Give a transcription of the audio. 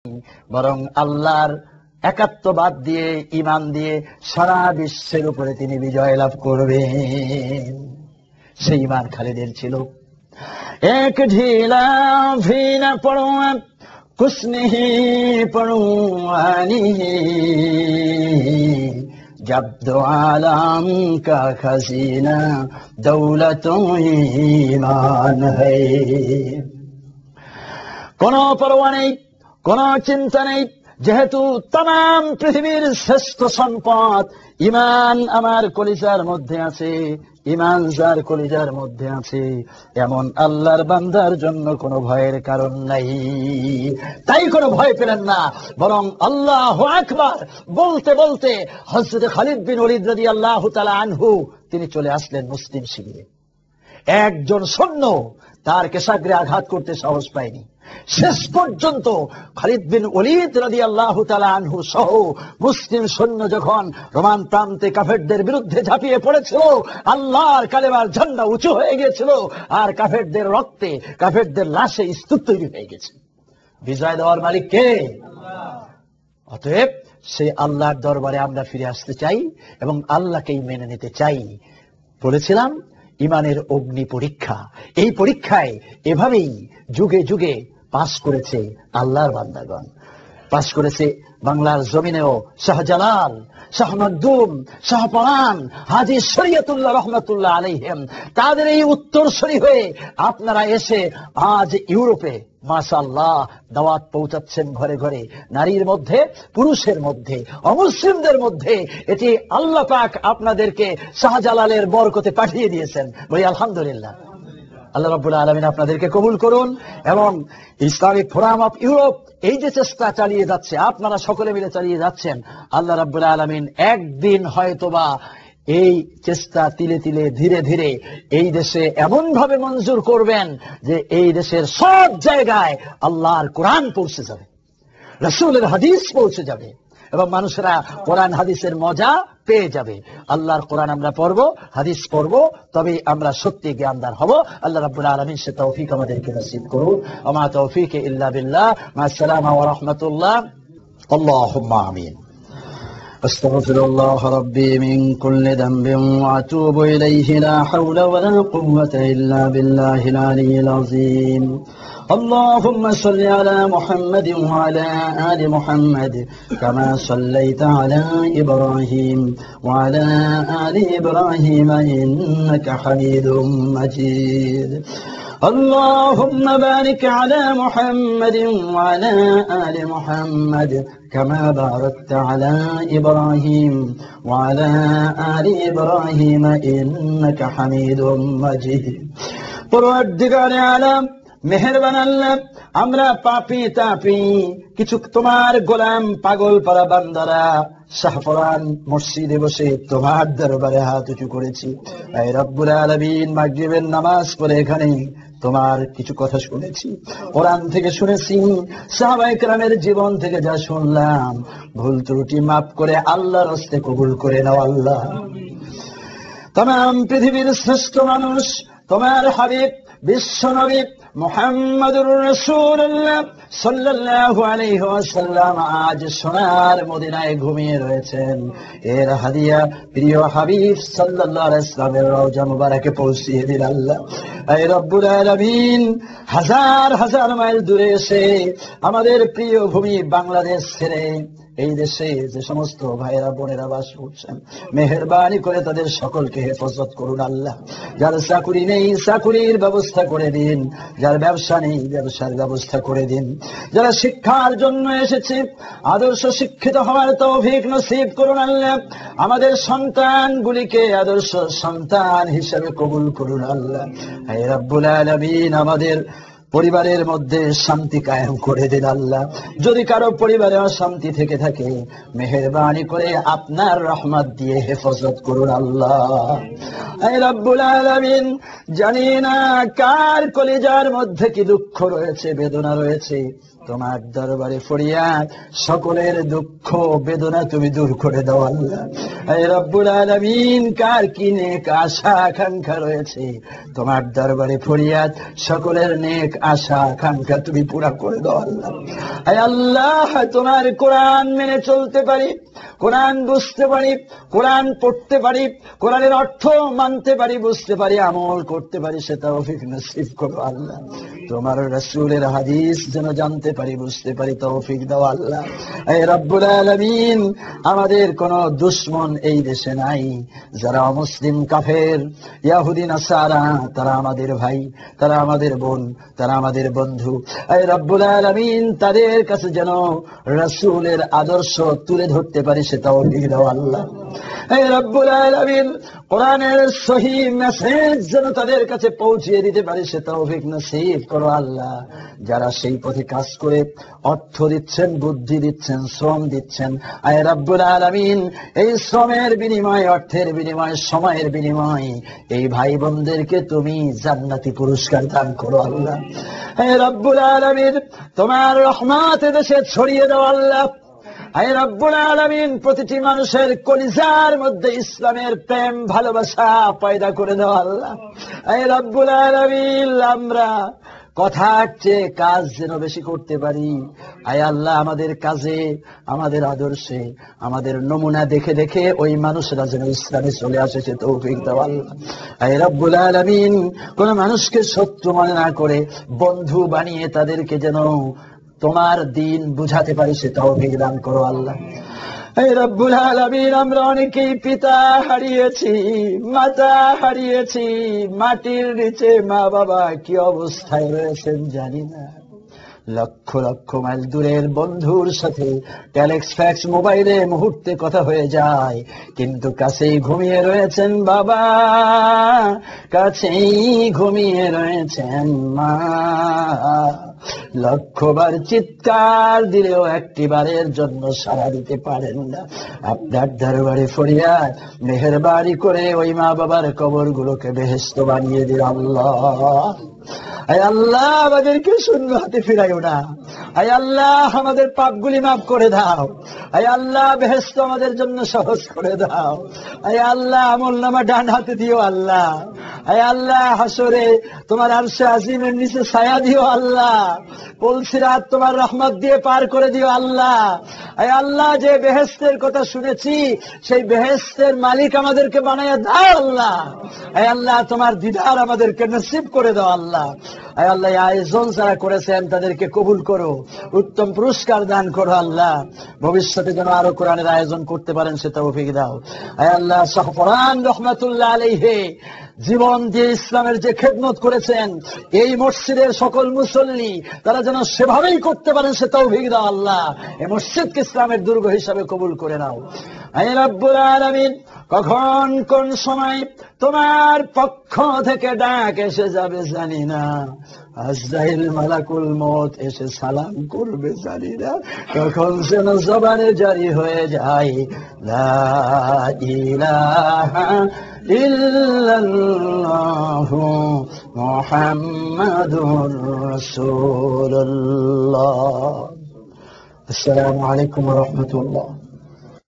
বরং আল্লাহর একাত্মবাদ দিয়ে ঈমান দিয়ে সারা বিশ্বের উপরে তিনি বিজয় লাভ করবেন। সেই ঈমান খালিদের ছিল। এক ঢিলা ভিনা পড়ো कुछ नहीं पढ़वानी जब दो आलम का खजीना दौलतों ईमान है। কোনো পরোয়া নেই, কোনো চিন্তা নেই, যেহেতু তাম পৃথিবীর শ্রেষ্ঠ সম্পদ ঈমান আমার কলিজার মধ্যে আছে, ঈমান যার কলিজার মধ্যে আছে, এমন আল্লাহর বান্দার জন্য কোনো ভয়ের কারণ নাই। তাই কোনো ভয় পেলেন না, বরং আল্লাহু আকবার বলতে বলতে হযরত খালিদ বিন ওলীদ রাদিয়াল্লাহু তাআলা আনহু তিনি চলে আসলেন মুসলিম শিবিরে। একজন সৈন্য তার কেশাগ্রে আঘাত করতে সাহস পায়নি। শেষ পর্যন্ত খালিদ বিন ওলীদ রাদিয়াল্লাহু তাআলা আনহু সহ মুসলিম সৈন্য যখন রোমান প্রান্তে কাফেরদের বিরুদ্ধে ঝাঁপিয়ে পড়েছিল, আল্লাহর কালেমার ঝান্ডা উঁচু হয়ে গিয়েছিল, আর কাফেরদের রক্তে কাফেরদের লাশে স্তূপ তৈরি হয়ে গেছে। বিজয় দেওয়ার মালিক কে? অতএব সেই আল্লাহর দরবারে আমরা ফিরে আসতে চাই এবং আল্লাহকেই মেনে নিতে চাই। বলেছিলাম ঈমানের অগ্নি পরীক্ষা, এই পরীক্ষায় এভাবেই যুগে যুগে পাস করেছে আল্লাহর বান্দাগণ। পাস করেছে বাংলার জমিনেও শাহজালাল, শাহ মখদুম, শাহ পরান, হাজী শরীয়তুল্লাহ রহমাতুল্লাহ আলাইহিম। তাদের এই উত্তরসূরি হয়ে আপনারা এসে আজ ইউরোপে মাশাআল্লাহ দাওয়াত পৌঁছাচ্ছেন ঘরে ঘরে, নারীর মধ্যে, পুরুষের মধ্যে, অমুসলিমদের মধ্যে। এটি আল্লাহ পাক আপনাদেরকে শাহজালালের বরকতে পাঠিয়ে দিয়েছেন। বলি আলহামদুলিল্লাহ। আল্লাহ রাব্বুল আলামিন আপনাদেরকে কবুল করুন। এবং ইসলামিক ফোরাম অফ ইউরোপ এই যে চেষ্টা চালিয়ে যাচ্ছে, আপনারা সকলে মিলে চালিয়ে যাচ্ছেন, আল্লাহ রাব্বুল আলামিন একদিন হয়তোবা এই চেষ্টা তিলে তিলে ধীরে ধীরে এই দেশে এমন ভাবে মঞ্জুর করবেন যে এই দেশের সব জায়গায় আল্লাহর কোরআন পৌঁছে যাবে, রাসূলের হাদিস পৌঁছে যাবে এবং মানুষেরা কোরআন হাদিসের মজা পেয়ে যাবে। আল্লাহর কোরআন আমরা পড়ব, হাদিস পড়ব, তবে আমরা সত্যি জ্ঞানদার হব। আল্লাহ রাব্বুল আলামিন সে তৌফিক আমাদেরকে নসিব করুন। ওমা তৌফিক ইল্লা বিল্লাহ। মা আসসালামু ওয়া রাহমাতুল্লাহ। আল্লাহুম্মা আমিন। আস্তাগফিরুল্লাহ রাব্বি মিন কুল্লি যামবিন ওয়া আতুবু ইলাইহি লা হাওলা ওয়া লা কুওয়াতা ইল্লা বিল্লাহিল আলিয়্যিল আযীম। اللهم صل على محمد وعلى آل محمد كما صليت على إبراهيم وعلى آل إبراهيم إنك حميد مجيد. اللهم بارك على محمد وعلى آل محمد كما باركت على إبراهيم وعلى آل إبراهيم إنك حميد مجيد. পরওয়ারদিগার আলম মেহেরবান আল্লাহ, আমরা পাপী তাপী কিছু তোমার গোলাম পাগল পারা বান্দারা শাহপরান মসজিদে বসে তোমার দরবারে হাত উঁচু করেছি। এই রব্বুল আলামিন মাগরিবের নামাজ পড়ে এখানে তোমার কিছু কথা শুনেছি, কোরআন থেকে শুনেছি, সাহাবায়ে কেরামের জীবন থেকে যা শুনলাম, ভুল ত্রুটি মাফ করে আল্লাহর হস্তে কবুল করে নাও আল্লাহ। तमाम পৃথিবীর শ্রেষ্ঠ মানুষ তোমার হাবিব বিশ্ব নবী মুহাম্মদুর রাসূলুল্লাহ সাল্লাল্লাহু আলাইহি ওয়াসাল্লাম আজ সোনার মদিনায় ঘুমিয়ে রয়েছেন। এর হাদিয়া প্রিয় হাবিব সাল্লাল্লাহু আলাইহি ওয়াসাল্লামের রওজা মুবারকে পৌঁছিয়ে দিন আল্লাহ। হে রব্বুল আলামিন, হাজার হাজার মাইল দূরে এসে আমাদের প্রিয় ভূমি বাংলাদেশ ছেড়ে এই দেশে যে সমস্ত ভাইয়েরা বোনেরা বাস করছেন, মেহেরবানি করে তাদের সকলকে হেফাজত করুন আল্লাহ। যার চাকুরি নেই চাকুরির ব্যবস্থা করে দিন, যার ব্যবসা নেই ব্যবসার ব্যবস্থা করে দিন, যারা শিক্ষার জন্য এসেছে আদর্শ শিক্ষিত হওয়ার তৌফিক নসিব করুন আল্লাহ। আমাদের সন্তানগুলিকে আদর্শ সন্তান হিসেবে কবুল করুন আল্লাহ। হে রব্বুল আলামিন, আমাদের পরিবারের মধ্যে শান্তি কায়েম করে দিন আল্লাহ। যদি কারো পরিবারে অশান্তি থেকে থাকে, মেহেরবানি করে আপনার রহমত দিয়ে হেফাজত করুন আল্লাহ। হে রব্বুল আলামিন, জানি না কার কলিজার মধ্যে কি দুঃখ রয়েছে, বেদনা রয়েছে, তোমার দরবারে ফরিয়াদ, সকলের দুঃখ বেদনা তুমি দূর করে দাও আল্লাহ। হে রব্বুল আলামিন, কার কি নেক আশা আকাঙ্ক্ষা রয়েছে, তোমার দরবারে ফরিয়াদ, সকলের নেক আশা আকাঙ্ক্ষা তুমি পুরা করে দাও আল্লাহ। হে আল্লাহ, তোমার কোরআন মেনে চলতে পারি, কোরআন বুঝতে পারি, কোরআন পড়তে পারি, কোরআনের অর্থ মানতে পারি, বুঝতে পারি, আমল করতে পারি, সে তৌফিক নসিব করো আল্লাহ। তোমার রাসূলের হাদিস যেন জানতে পারি, বুঝতে পারি, তৌফিক দাও আল্লাহ। হে রব্বুল আলামিন, আমাদের কোন দুশমন এই দেশে নাই, যারা অমুসলিম কাফের ইহুদি নাসারা, তারা আমাদের ভাই, তারা আমাদের বোন, তারা আমাদের বন্ধু। হে রব্বুল আলামিন, তাদের কাছে যেন রাসূলের আদর্শ তুলে ধরতে পারি, সে তৌফিক দাও আল্লাহ। হে রব্বুল আলামিন, কোরআনের সহি মেসেজ যেন তাদের কাছে পৌঁছিয়ে দিতে পারি, সে তৌফিক নসিব করো আল্লাহ। যারা সেই পথে কাজ করে অর্থ দিচ্ছেন, বুদ্ধি দিচ্ছেন, শ্রম দিচ্ছেন, হে রব্বুল আলামিন, এই শ্রমের বিনিময়ে, অর্থের বিনিময়ে, সময়ের বিনিময়ে এই ভাই বোনদেরকে তুমি জান্নাতি পুরস্কার দান করো আল্লাহ। হে রব্বুল আলামিন, তোমার রহমত এদেশে ছড়িয়ে দাও আল্লাহ। হে রব্বুল আলামিন, প্রতিটি মানুষের কলিজার মধ্যে ইসলামের প্রেম ভালোবাসা পয়দা করে দাও আল্লাহ। হে রব্বুল আলামিন, আমরা কথার চেয়ে কাজ যেন বেশি করতে পারি। হে আল্লাহ, আমাদের কাজে, আমাদের আদর্শে, আমাদের নমুনা দেখে দেখে ওই মানুষরা যেন ইসলামে চলে আসে, সে তৌফিক দাও আল্লাহ। হে রব্বুল আলামিন, কোন মানুষকে শত্রু মনে না করে বন্ধু বানিয়ে তাদেরকে যেন তোমার দিন বুঝাতে পারি, সে তৌফিক দান করো আল্লাহ। হে রব্বুল আলামিন, আমরা অনেকেই পিতা হারিয়েছি, মাতা হারিয়েছি, মাটির নিচে মা বাবা কি অবস্থায় রয়েছেন জানি না। লক্ষ লক্ষ মাইল দূরের বন্ধুর সাথে টেলেক্স ফ্যাক্স মোবাইলে মুহূর্তে কথা হয়ে যায়, কিন্তু কাছেই ঘুমিয়ে রয়েছেন বাবা, কাছেই ঘুমিয়ে রয়েছেন মা। লক্ষবার চিৎকার দিলেও একটিবারের জন্য সাড়া দিতে পারেন না। আপনার দরবারে ফরিয়াদ, মেহেরবানি করে ওই মা বাবার কবরগুলোকে বেহেশত বানিয়ে দিন আল্লাহ। হে আল্লাহ, আমাদেরকে শূন্য হাতে ফিরাইও না। হে আল্লাহ, আমাদের পাপগুলি মাফ করে দাও। হে আল্লাহ, বেহেশত আমাদের জন্য সহজ করে দাও। হে আল্লাহ, আমলনামা ডান হাতে দিও আল্লাহ। হে আল্লাহ, হাসরে তোমার আরশে আজিমের নিচে ছায়া দিও আল্লাহ। পুলসিরাত তোমার রহমত দিয়ে পার করে দিও আল্লাহ। হে আল্লাহ, যে বেহেশতের কথা শুনেছি সেই বেহেশতের মালিক আমাদেরকে বানাইয়া দাও আল্লাহ। হে আল্লাহ, তোমার দিদার আমাদেরকে নসিব করে দাও আল্লাহ। হে আল্লাহ, এই আয়োজন যারা করেছেন তাদেরকে কবুল করো, উত্তম পুরস্কার দান করো আল্লাহ। ভবিষ্যতে যেন আরো কোরআনের আয়োজন করতে পারেন, সে তৌফিক দাও। হে আল্লাহ, শাহ ফরহান রহমাতুল্লাহ আলাইহি জীবন দিয়ে ইসলামের যে খেদমত করেছেন, এই মসজিদের সকল মুসল্লি তারা যেন সেভাবেই করতে পারেন, সে তৌফিক দাও আল্লাহ। এই মসজিদকে ইসলামের দুর্গ হিসাবে কবুল করে নাও। হে রব্বুল আলামিন, কখন কোন সময় তোমার পক্ষ থেকে ডাক এসে যাবে জানি না, আজরাইল মালাকুল মউত এসে সালাম করবে জানি না, কখন যেন জবানে জারি হয়ে যায় লা ইলাহা ইল্লাল্লাহু মুহাম্মাদুর রাসূলুল্লাহ। আসসালামু আলাইকুম ওয়া রাহমাতুল্লাহ।